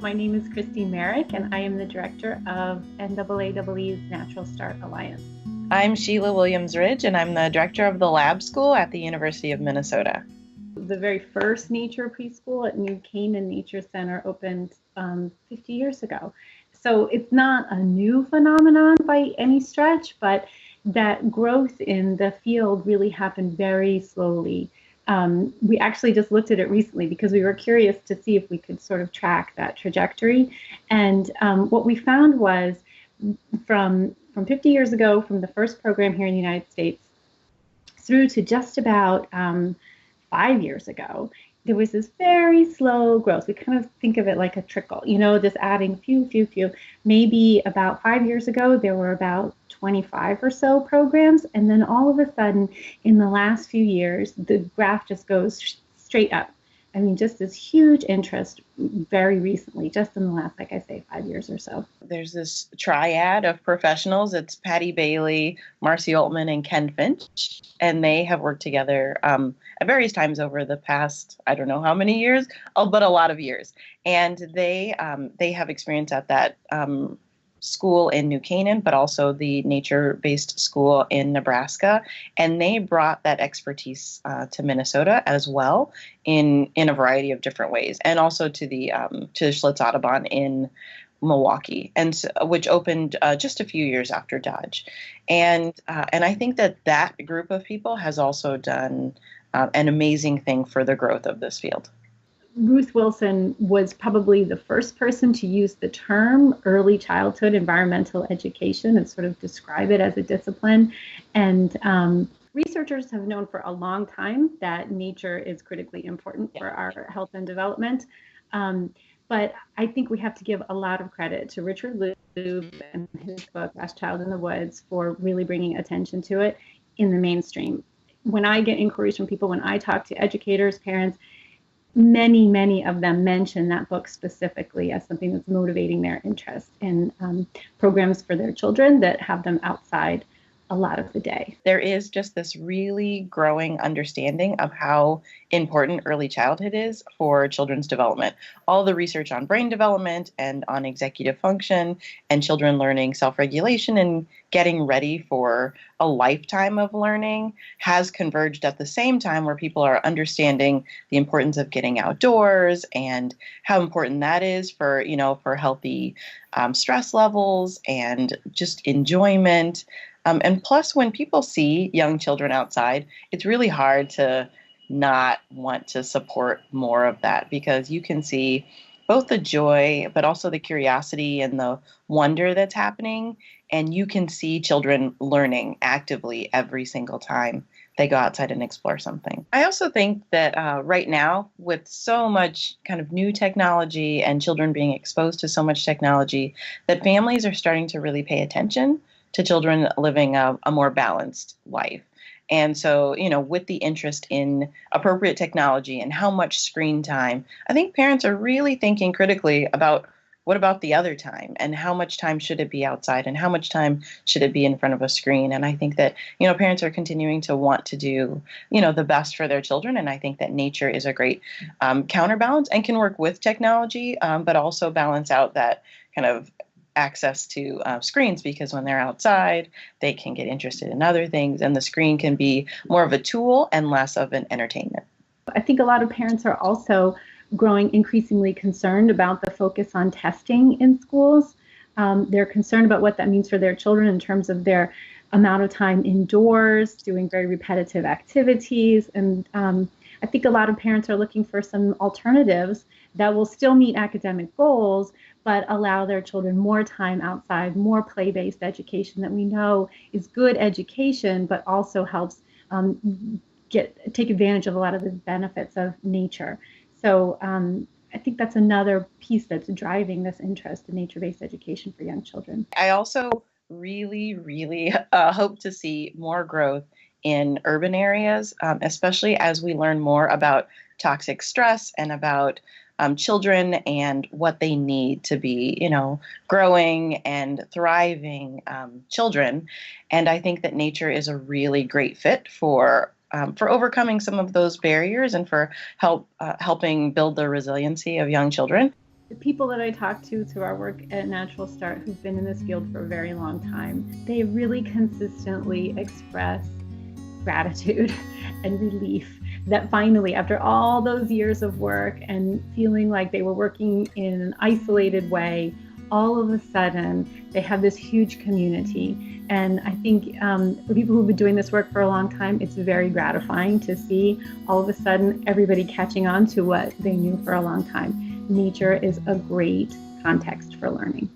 My name is Christy Merrick, and I am the director of NAAE's Natural Start Alliance. I'm Sheila Williams-Ridge, and I'm the director of the lab school at the University of Minnesota. The very first nature preschool at New Canaan Nature Center opened 50 years ago. So it's not a new phenomenon by any stretch, but that growth in the field really happened very slowly. We actually just looked at it recently because we were curious to see if we could sort of track that trajectory. And what we found was from 50 years ago, from the first program here in the United States, through to just about 5 years ago, there was this very slow growth. We kind of think of it like a trickle, just adding few. Maybe about 5 years ago, there were about 25 or so programs. And then all of a sudden, in the last few years, the graph just goes straight up. I mean, just this huge interest very recently, just in the last, like I say, 5 years or so. There's this triad of professionals. It's Patty Bailey, Marcy Altman, and Ken Finch. And they have worked together at various times over the past, I don't know how many years, but a lot of years. And they have experience at that school in New Canaan, but also the nature-based school in Nebraska. And they brought that expertise to Minnesota as well in a variety of different ways, and also to the Schlitz Audubon in Milwaukee, and which opened just a few years after Dodge. And I think that group of people has also done an amazing thing for the growth of this field. Ruth Wilson was probably the first person to use the term early childhood environmental education and sort of describe it as a discipline. And researchers have known for a long time that nature is critically important for our health and development. But I think we have to give a lot of credit to Richard Louv and his book, Last Child in the Woods, for really bringing attention to it in the mainstream. When I get inquiries from people, when I talk to educators, parents, many of them mention that book specifically as something that's motivating their interest in programs for their children that have them outside a lot of the day. There is just this really growing understanding of how important early childhood is for children's development. All the research on brain development and on executive function and children learning self-regulation and getting ready for a lifetime of learning has converged at the same time, where people are understanding the importance of getting outdoors and how important that is for healthy stress levels and just enjoyment. And plus, when people see young children outside, it's really hard to not want to support more of that, because you can see both the joy, but also the curiosity and the wonder that's happening. And you can see children learning actively every single time they go outside and explore something. I also think that right now, with so much kind of new technology and children being exposed to so much technology, that families are starting to really pay attention to children living a more balanced life. And so, with the interest in appropriate technology and how much screen time, I think parents are really thinking critically about what about the other time, and how much time should it be outside, and how much time should it be in front of a screen. And I think that, parents are continuing to want to do, the best for their children. And I think that nature is a great counterbalance and can work with technology, but also balance out that kind of access to screens, because when they're outside, they can get interested in other things, and the screen can be more of a tool and less of an entertainment. I think a lot of parents are also growing increasingly concerned about the focus on testing in schools. They're concerned about what that means for their children in terms of their amount of time indoors, doing very repetitive activities. And I think a lot of parents are looking for some alternatives that will still meet academic goals, but allow their children more time outside, more play-based education that we know is good education, but also helps take advantage of a lot of the benefits of nature. So I think that's another piece that's driving this interest in nature-based education for young children. I also really hope to see more growth in urban areas, especially as we learn more about toxic stress and about children and what they need to be, growing and thriving children. And I think that nature is a really great fit for overcoming some of those barriers and for helping build the resiliency of young children. The people that I talk to through our work at Natural Start who've been in this field for a very long time, they really consistently express gratitude and relief that finally, after all those years of work and feeling like they were working in an isolated way, all of a sudden they have this huge community. And I think for people who've been doing this work for a long time, it's very gratifying to see all of a sudden everybody catching on to what they knew for a long time. Nature is a great context for learning.